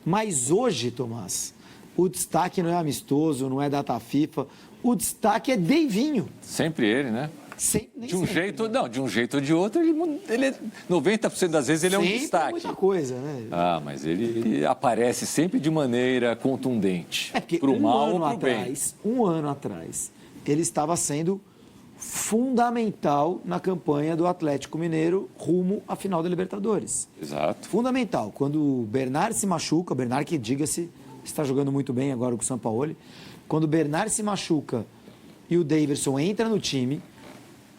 Mas hoje, Tomás, o destaque não é amistoso, não é data FIFA, o destaque é Deivinho. Sempre ele, né? Nem de um sempre, jeito, né? não, de um jeito ou de outro, ele é 90% das vezes ele é um Sempre destaque. muita coisa, né? Ah, mas ele aparece sempre de maneira contundente. É porque pro mal ou pro bem. um ano atrás, ele estava sendo fundamental na campanha do Atlético Mineiro rumo à final da Libertadores. Exato. Fundamental. Quando o Bernard se machuca, o Bernard que, diga-se, está jogando muito bem agora com o Sampaoli, quando o Bernard se machuca e o Daverson entra no time,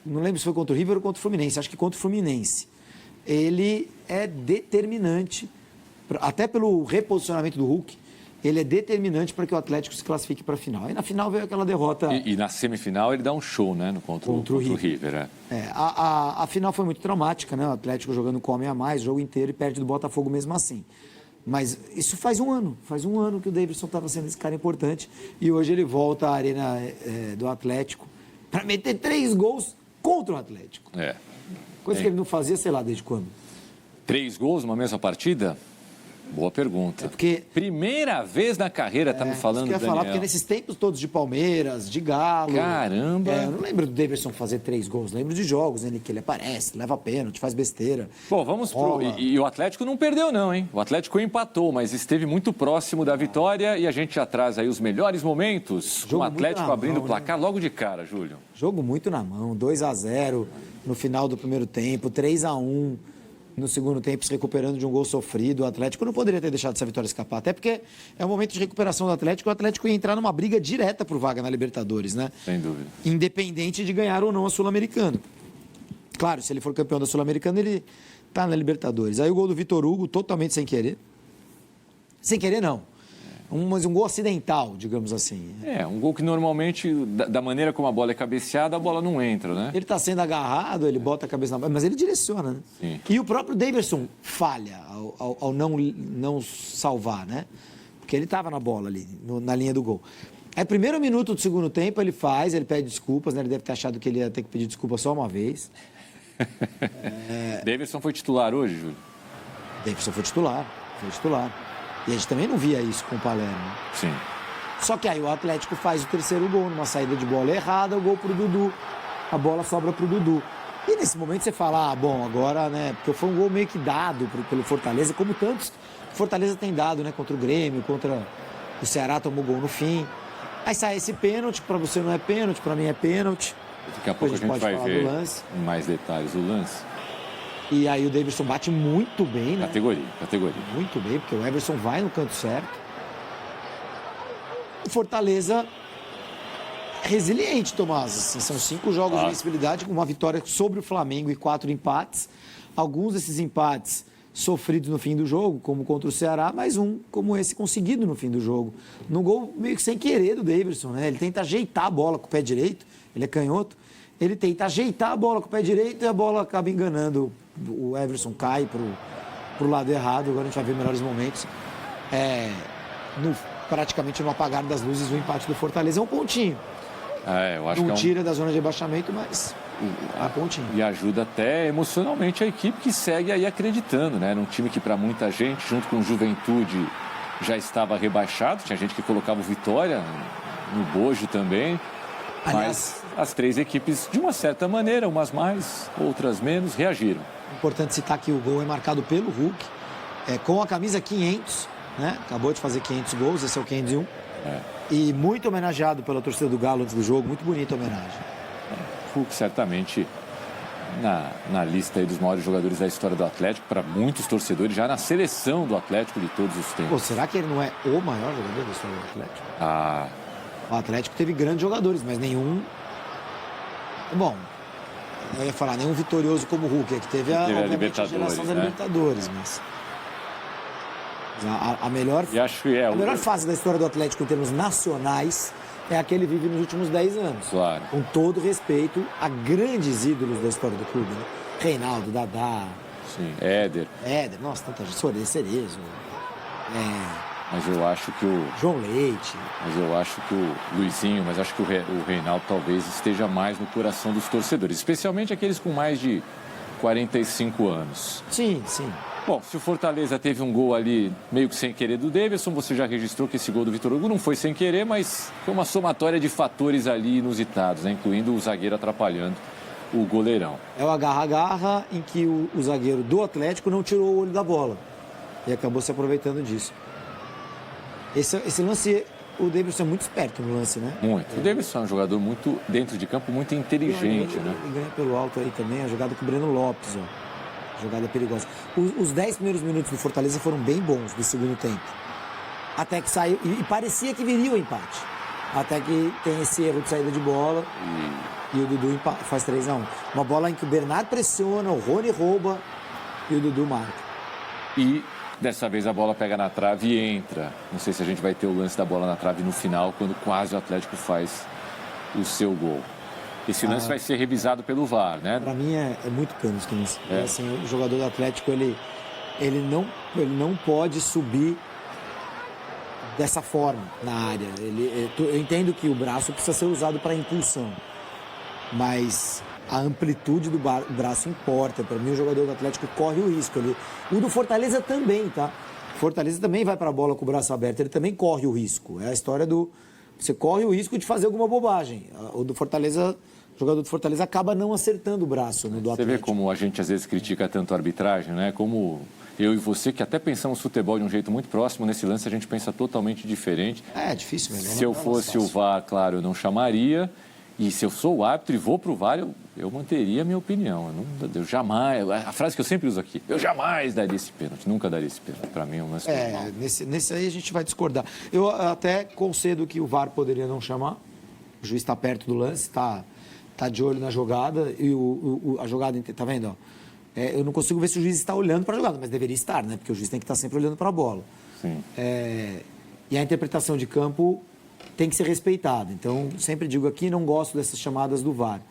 não lembro se foi contra o River ou contra o Fluminense, acho que contra o Fluminense, ele é determinante, até pelo reposicionamento do Hulk, ele é determinante para que o Atlético se classifique para a final. E na final veio aquela derrota... E na semifinal ele dá um show, né? Contra o River. A final foi muito traumática, né? O Atlético jogando com homem a mais, o jogo inteiro, e perde do Botafogo mesmo assim. Mas isso faz um ano que o Davidson estava sendo esse cara importante, e hoje ele volta à arena do Atlético para meter 3 gols contra o Atlético. Coisa que ele não fazia, sei lá, desde quando? 3 gols numa mesma partida? Boa pergunta. É porque... Primeira vez na carreira, tá me falando, Daniel. Falar, porque nesses tempos todos de Palmeiras, de Galo... Caramba! Eu não lembro do Davidson fazer 3 gols, lembro de jogos que ele aparece, leva pênalti, faz besteira. Bom, vamos pro... E o Atlético não perdeu não, hein? O Atlético empatou, mas esteve muito próximo da vitória, e a gente já traz aí os melhores momentos, com o Atlético abrindo o placar logo de cara, Júlio. Jogo muito na mão, 2-0 no final do primeiro tempo, 3-1... no segundo tempo, se recuperando de um gol sofrido. O Atlético não poderia ter deixado essa vitória escapar, até porque é um momento de recuperação do Atlético. O Atlético ia entrar numa briga direta por vaga na Libertadores, né? Sem dúvida. Independente de ganhar ou não a Sul-Americana. Claro, se ele for campeão da Sul-Americana, ele tá na Libertadores. Aí o gol do Vitor Hugo, totalmente sem querer. Sem querer, não. Mas um gol acidental, digamos assim. Um gol que normalmente, da maneira como a bola é cabeceada, a bola não entra, né? Ele está sendo agarrado, ele bota a cabeça na bola, mas ele direciona, né? Sim. E o próprio Daverson falha ao não salvar, né? Porque ele estava na bola ali, na linha do gol. Aí, primeiro minuto do segundo tempo, ele pede desculpas, né? Ele deve ter achado que ele ia ter que pedir desculpa só uma vez. Daverson foi titular hoje, Júlio? Daverson foi titular. E a gente também não via isso com o Palermo. Sim. Só que aí o Atlético faz o terceiro gol, numa saída de bola errada, o gol pro Dudu. A bola sobra pro Dudu. E nesse momento você fala, bom, agora, né? Porque foi um gol meio que dado pelo Fortaleza, como tantos que o Fortaleza tem dado, né? Contra o Grêmio, contra o Ceará, tomou gol no fim. Aí sai esse pênalti, pra você não é pênalti, pra mim é pênalti. Daqui a pouco a gente vai ver em mais detalhes o lance. E aí o Davidson bate muito bem, né? Categoria. Muito bem, porque o Everson vai no canto certo. O Fortaleza é resiliente, Tomás. Assim, são 5 jogos de invencibilidade, com uma vitória sobre o Flamengo e 4 empates. Alguns desses empates sofridos no fim do jogo, como contra o Ceará, mas um como esse conseguido no fim do jogo. Num gol meio que sem querer do Davidson, né? Ele tenta ajeitar a bola com o pé direito, ele é canhoto. Ele tenta ajeitar a bola com o pé direito e a bola acaba enganando. O Everson cai pro lado errado. Agora a gente vai ver melhores momentos. Praticamente no apagar das luzes, o empate do Fortaleza é um pontinho. Eu acho não que tira da zona de rebaixamento, mas é um pontinho. E ajuda até emocionalmente a equipe que segue aí acreditando, né? Num time que para muita gente, junto com o Juventude, já estava rebaixado. Tinha gente que colocava o Vitória no bojo também. Aliás, mas as 3 equipes, de uma certa maneira, umas mais, outras menos, reagiram. Importante citar que o gol é marcado pelo Hulk, com a camisa 500, né? Acabou de fazer 500 gols, esse é o 501. E muito homenageado pela torcida do Galo antes do jogo, muito bonita a homenagem. Hulk certamente na lista aí dos maiores jogadores da história do Atlético, para muitos torcedores, já na seleção do Atlético de todos os tempos. Pô, será que ele não é o maior jogador da história do Atlético? O Atlético teve grandes jogadores, mas nenhum... Bom, eu ia falar, nenhum vitorioso como o Hulk, que teve a geração da Libertadores, mas... A melhor fase da história do Atlético em termos nacionais é a que ele vive nos últimos 10 anos. Claro. Com todo respeito a grandes ídolos da história do clube, né? Reinaldo, Dadá... Sim, Éder, nossa, tanta gente, Cerezo... Mas eu acho que João Leite. Mas eu acho que o Luizinho, mas acho que o Reinaldo talvez esteja mais no coração dos torcedores, especialmente aqueles com mais de 45 anos. Sim. Bom, se o Fortaleza teve um gol ali meio que sem querer do Davidson, você já registrou que esse gol do Vitor Hugo não foi sem querer, mas foi uma somatória de fatores ali inusitados, né? Incluindo o zagueiro atrapalhando o goleirão. É o agarra-agarra em que o zagueiro do Atlético não tirou o olho da bola e acabou se aproveitando disso. Esse lance, o Davidson é muito esperto no lance, né? Muito. O Davidson é um jogador muito, dentro de campo, muito inteligente, né? Ele ganha pelo alto aí também, a jogada com o Breno Lopes, ó. Jogada perigosa. Os 10 primeiros minutos do Fortaleza foram bem bons do segundo tempo. Até que saiu, e parecia que viria o empate. Até que tem esse erro de saída de bola e o Dudu faz 3-1. Uma bola em que o Bernardo pressiona, o Rony rouba e o Dudu marca. E dessa vez a bola pega na trave e entra. Não sei se a gente vai ter o lance da bola na trave no final, quando quase o Atlético faz o seu gol. Esse lance vai ser revisado pelo VAR, né? Para mim é muito cano esse lance. Assim, o jogador do Atlético, ele não pode subir dessa forma na área. Eu entendo que o braço precisa ser usado para impulsão, mas a amplitude do braço importa. Para mim, o jogador do Atlético corre o risco. O do Fortaleza também, tá? O Fortaleza também vai para a bola com o braço aberto, ele também corre o risco. É a história do... Você corre o risco de fazer alguma bobagem. O do Fortaleza... O jogador do Fortaleza acaba não acertando o braço no do Atlético. Você vê como a gente às vezes critica tanto a arbitragem, né? Como eu e você, que até pensamos futebol de um jeito muito próximo, nesse lance a gente pensa totalmente diferente. É difícil mesmo. Se eu fosse o VAR, claro, eu não chamaria. E se eu sou o árbitro e vou para o VAR, eu manteria a minha opinião. Eu jamais... A frase que eu sempre uso aqui, eu jamais daria esse pênalti, nunca daria esse pênalti. Para mim é um lance normal. Nesse aí a gente vai discordar. Eu até concedo que o VAR poderia não chamar. O juiz está perto do lance, está de olho na jogada e a jogada inteira, tá vendo? Ó? Eu não consigo ver se o juiz está olhando para a jogada, mas deveria estar, né? Porque o juiz tem que estar sempre olhando para a bola. Sim. E a interpretação de campo tem que ser respeitada. Então, sempre digo aqui, não gosto dessas chamadas do VAR.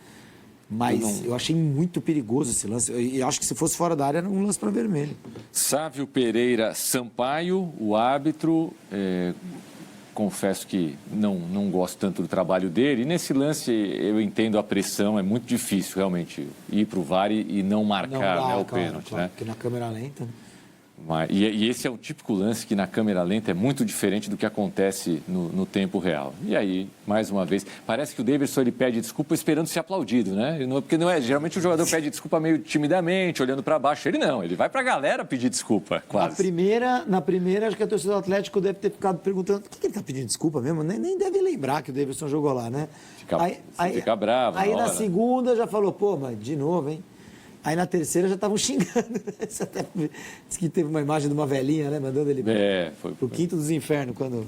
Mas eu achei muito perigoso esse lance. E acho que se fosse fora da área, era um lance para vermelho. Sávio Pereira Sampaio, o árbitro... Confesso que não gosto tanto do trabalho dele. E nesse lance eu entendo a pressão, é muito difícil realmente ir para o VAR e não marcar o pênalti. Claro, né? porque na câmera lenta... Né? E esse é um típico lance que na câmera lenta é muito diferente do que acontece no tempo real. E aí, mais uma vez, parece que o Davidson ele pede desculpa esperando ser aplaudido, né? Porque não é, geralmente o jogador pede desculpa meio timidamente, olhando para baixo. Ele não, ele vai para a galera pedir desculpa, quase. Na primeira, acho que a torcida do Atlético deve ter ficado perguntando por que ele está pedindo desculpa mesmo? Nem deve lembrar que o Davidson jogou lá, né? Fica bravo. Aí na segunda já falou, pô, mas de novo, hein? Aí na terceira já estavam xingando. Você até disse que teve uma imagem de uma velhinha, né? Mandando ele pro quinto dos infernos, quando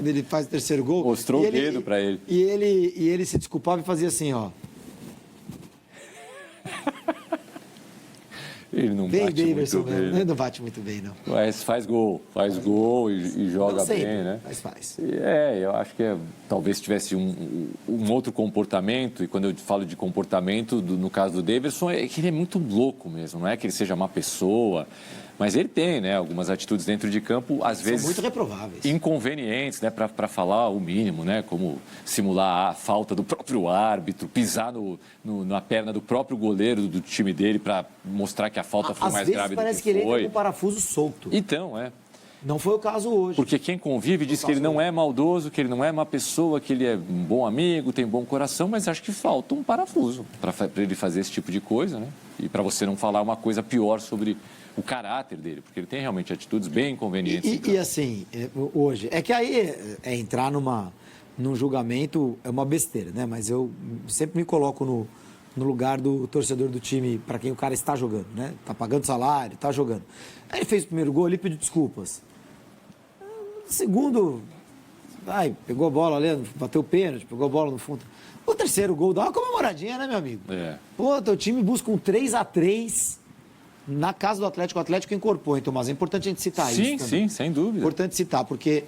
ele faz o terceiro gol. Mostrou o dedo para ele. E ele se desculpava e fazia assim, ó. Ele não bate muito bem. Ele não bate muito bem, não. Mas faz gol e joga não sempre, bem, né? Mas faz. Eu acho que talvez tivesse um outro comportamento, e quando eu falo de comportamento, no caso do Davidson, é que ele é muito louco mesmo, não é que ele seja uma pessoa, mas ele tem, né, algumas atitudes dentro de campo, às vezes... São muito reprováveis. Inconvenientes, né, para falar o mínimo, né, como simular a falta do próprio árbitro, pisar na perna do próprio goleiro do time dele para mostrar que a falta foi mais grave do que foi. Às vezes parece que ele entra com o parafuso solto. Então, Não foi o caso hoje. Porque quem convive diz que ele não é maldoso, que ele não é uma pessoa, que ele é um bom amigo, tem bom coração, mas acho que falta um parafuso para ele fazer esse tipo de coisa, né? E para você não falar uma coisa pior sobre o caráter dele, porque ele tem realmente atitudes bem inconvenientes. E assim, hoje, é que aí entrar num julgamento é uma besteira, né? Mas eu sempre me coloco no lugar do torcedor do time para quem o cara está jogando, né? Tá pagando salário, tá jogando. Aí ele fez o primeiro gol, ele pediu desculpas. Segundo, pegou a bola ali, bateu o pênalti, pegou a bola no fundo. O terceiro gol dá uma comemoradinha, né, meu amigo? Pô, teu time busca um 3-3 na casa do Atlético. O Atlético incorporou, então, mas é importante a gente citar isso também. Sim, sem dúvida. Importante citar, porque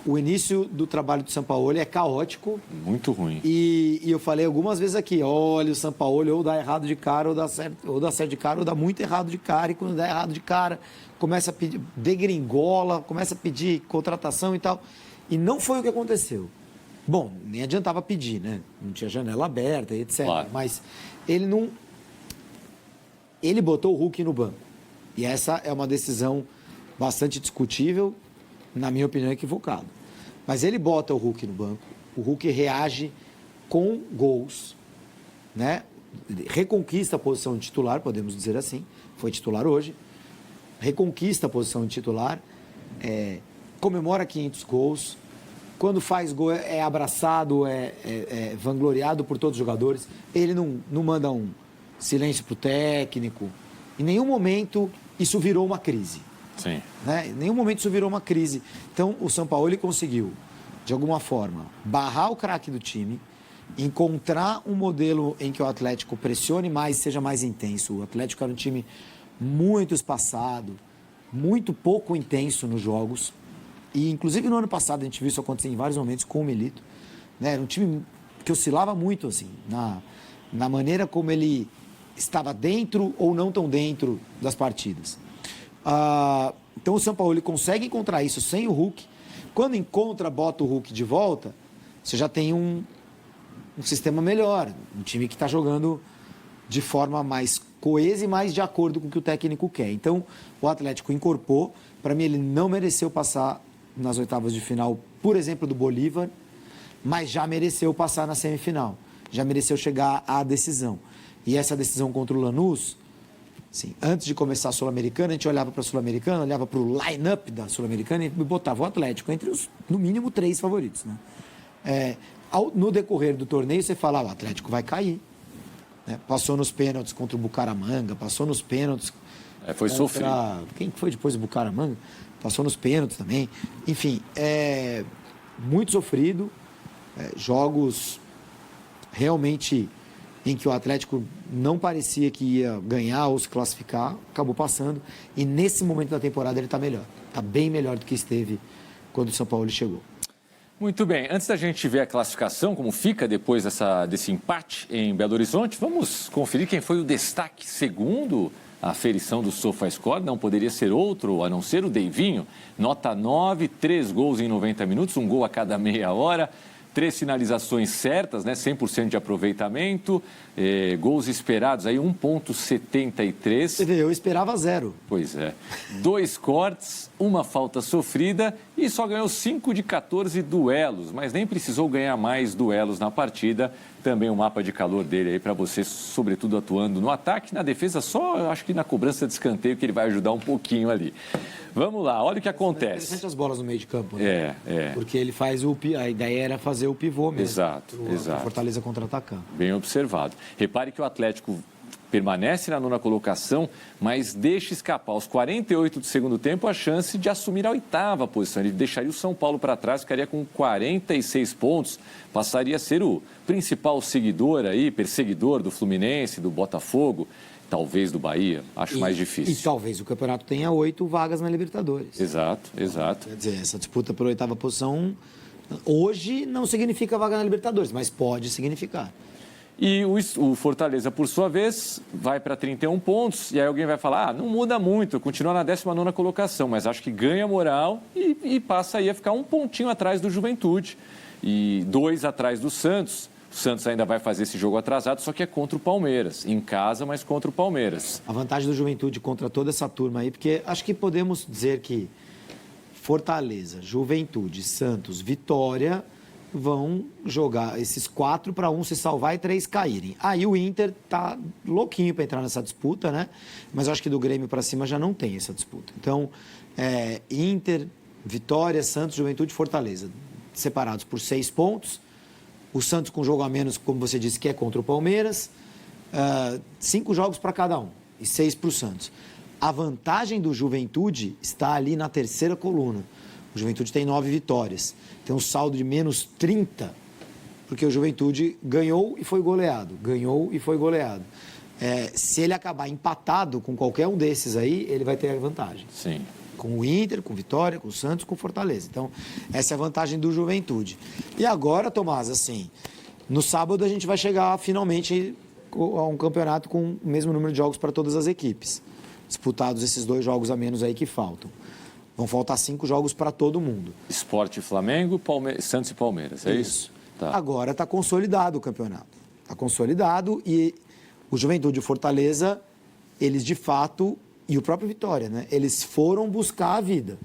o início do trabalho do Sampaoli é caótico. Muito ruim. E eu falei algumas vezes aqui, olha, o Sampaoli ou dá errado de cara, ou dá certo de cara, ou dá muito errado de cara. E quando dá errado de cara, começa a pedir, degringola, começa a pedir contratação e tal. E não foi o que aconteceu. Bom, nem adiantava pedir, né? Não tinha janela aberta e etc. Claro. Mas ele não... Ele botou o Hulk no banco. E essa é uma decisão bastante discutível, na minha opinião, equivocada. Mas ele bota o Hulk no banco, o Hulk reage com gols, né? Reconquista a posição de titular, podemos dizer assim, foi titular hoje, reconquista a posição de titular, comemora 500 gols, quando faz gol é abraçado, é vangloriado por todos os jogadores, ele não manda um silêncio para o técnico, em nenhum momento isso virou uma crise. Sim. Né? Em nenhum momento isso virou uma crise. Então, o Sampaoli conseguiu, de alguma forma, barrar o craque do time, encontrar um modelo em que o Atlético pressione mais, seja mais intenso. O Atlético era um time muito espaçado, muito pouco intenso nos jogos. E, inclusive, no ano passado, a gente viu isso acontecer em vários momentos com o Milito. Né? Era um time que oscilava muito, assim, na maneira como ele estava dentro ou não tão dentro das partidas. Então, o Sampaoli consegue encontrar isso sem o Hulk. Quando encontra, bota o Hulk de volta, você já tem um sistema melhor. Um time que está jogando de forma mais coesa e mais de acordo com o que o técnico quer. Então, o Atlético incorporou. Para mim, ele não mereceu passar nas oitavas de final, por exemplo, do Bolívar, mas já mereceu passar na semifinal. Já mereceu chegar à decisão. E essa decisão contra o Lanús, assim, antes de começar a Sul-Americana, a gente olhava para a Sul-Americana, olhava para o line-up da Sul-Americana e botava o Atlético entre os, no mínimo, 3 favoritos. Né? No decorrer do torneio, você fala, o Atlético vai cair. Né? Passou nos pênaltis contra o Bucaramanga, passou nos pênaltis... foi sofrido. Quem foi depois do Bucaramanga? Passou nos pênaltis também. Enfim, muito sofrido. Jogos realmente em que o Atlético não parecia que ia ganhar ou se classificar, acabou passando. E nesse momento da temporada ele está melhor. Está bem melhor do que esteve quando o São Paulo chegou. Muito bem. Antes da gente ver a classificação, como fica depois desse empate em Belo Horizonte, vamos conferir quem foi o destaque segundo a aferição do SofaScore. Não poderia ser outro, a não ser o Deivinho. Nota 9, 3 gols em 90 minutos, um gol a cada meia hora. 3 finalizações certas, né? 100% de aproveitamento, gols esperados aí 1,73. Você vê, eu esperava 0. Pois é. 2 cortes, 1 falta sofrida e só ganhou 5 de 14 duelos, mas nem precisou ganhar mais duelos na partida. Também o mapa de calor dele aí para você, sobretudo atuando no ataque, na defesa só, eu acho que na cobrança de escanteio que ele vai ajudar um pouquinho ali. Vamos lá, olha o que acontece. É interessante as bolas no meio de campo, né? Porque ele faz a ideia era fazer o pivô mesmo. Exato. Fortaleza contra-atacando. Bem observado. Repare que o Atlético permanece na 9ª colocação, mas deixa escapar aos 48 do segundo tempo a chance de assumir a 8ª posição. Ele deixaria o São Paulo para trás, ficaria com 46 pontos, passaria a ser o principal perseguidor do Fluminense, do Botafogo, talvez do Bahia, acho mais difícil. E talvez o campeonato tenha 8 vagas na Libertadores. Exato. Quer dizer, essa disputa por 8ª posição hoje não significa vaga na Libertadores, mas pode significar. E o Fortaleza, por sua vez, vai para 31 pontos. E aí alguém vai falar, não muda muito, continua na 19ª colocação. Mas acho que ganha moral e passa aí a ficar um pontinho atrás do Juventude. E 2 atrás do Santos. O Santos ainda vai fazer esse jogo atrasado, só que é contra o Palmeiras. Em casa, mas contra o Palmeiras. A vantagem do Juventude contra toda essa turma aí, porque acho que podemos dizer que Fortaleza, Juventude, Santos, Vitória vão jogar esses 4 para 1 se salvar e 3 caírem. Aí o Inter tá louquinho para entrar nessa disputa, né? Mas eu acho que do Grêmio para cima já não tem essa disputa. Então, Inter, Vitória, Santos, Juventude e Fortaleza, separados por 6 pontos. O Santos com jogo a menos, como você disse, que é contra o Palmeiras. 5 jogos para cada um e 6 para o Santos. A vantagem do Juventude está ali na 3ª coluna. O Juventude tem 9 vitórias. Tem um saldo de menos 30, porque o Juventude ganhou e foi goleado. Se ele acabar empatado com qualquer um desses aí, ele vai ter a vantagem. Sim. Com o Inter, com Vitória, com o Santos, com o Fortaleza. Então, essa é a vantagem do Juventude. E agora, Tomás, assim, no sábado a gente vai chegar finalmente a um campeonato com o mesmo número de jogos para todas as equipes. Disputados esses 2 jogos a menos aí que faltam. Vão faltar 5 jogos para todo mundo. Sport e Flamengo, Santos e Palmeiras, é isso? Tá. Agora está consolidado o campeonato. Está consolidado e o Juventude e o Fortaleza, eles de fato e o próprio Vitória, né? Eles foram buscar a vida.